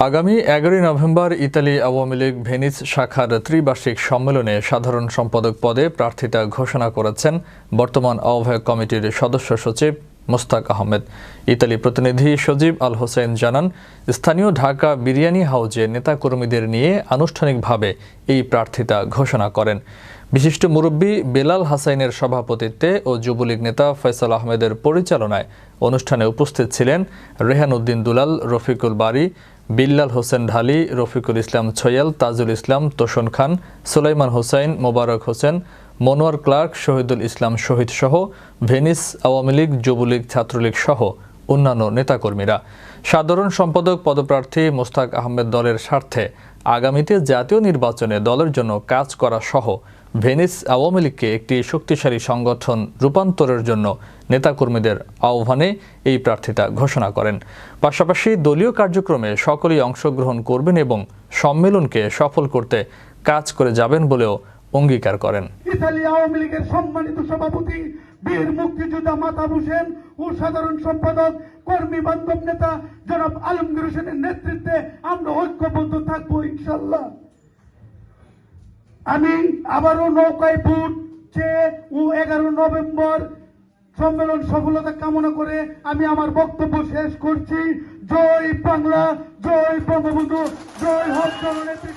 আগামী 11 November Italy Awami League Venice শাখার ত্রিবার্ষিক সম্মেলনে সাধারণ সম্পাদক পদে প্রার্থিতা ঘোষণা করেছেন বর্তমান আহ্বায়ক কমিটির সদস্য সচিব মোস্তাক আহমেদ। ইতালি প্রতিনিধি সজীব আল হোসেন জানান, স্থানীয় ঢাকা বিরিয়ানি হাউজে নেতাকর্মীদের নিয়ে আনুষ্ঠানিকভাবে এই প্রার্থিতা ঘোষণা করেন। বিশিষ্ট মুরব্বী বেলাল হাসাইনের সভাপতিত্বে ও যুবলীগ নেতা ফয়সাল আহমেদের পরিচালনায় অনুষ্ঠানে উপস্থিত ছিলেন রেহান উদ্দিন দুলাল, রফিকুল বারী, বিল্লাল হোসেন ঢালী, রফিকুল ইসলাম ছয়াল, তাজুল ইসলাম, তোষণ খান, সুলাইমান হোসাইন, মোবারক হোসেন, মনোয়ার ক্লার্ক, শহীদুল ইসলাম শহীদ সহ ভেনিস আওয়ামী লীগ, যুবলীগ, ছাত্রলীগ সহ অন্যান্য নেতাকর্মীরা। সাধারণ সম্পাদক পদপ্রার্থী মোস্তাক আহমেদ দলের স্বার্থে আগামীতে জাতীয় নির্বাচনে দলের জন্য কাজ করা সহ ভেনিস আওয়ামী লীগকে একটি শক্তিশালী সংগঠন রূপান্তরের জন্য নেতাকর্মীদের আহ্বানে এই প্রার্থিতা ঘোষণা করেন। পাশাপাশি দলীয় কার্যক্রমে সকলেই অংশগ্রহণ করবেন এবং সম্মেলনকে সফল করতে কাজ করে যাবেন বলেও অঙ্গীকার করেন। ইতালি আওয়ামী লীগের সম্মানিত সভাপতি বীর মুক্তিযোদ্ধা মাহতাব হোসেন ও সাধারণ সম্পাদক কর্মী বান্ধব নেতা জনাব আলমগীর হোসেনের নেতৃত্বে আমরা ঐক্যবদ্ধ থাকবো ইনশাল্লাহ। আমি আবারও নৌকায় বুট চেয়ে ও 11 নভেম্বর সম্মেলন সফলতা কামনা করে আমি আমার বক্তব্য শেষ করছি। জয় বাংলা, জয় বঙ্গবন্ধু, জয় হক জননেত্রী।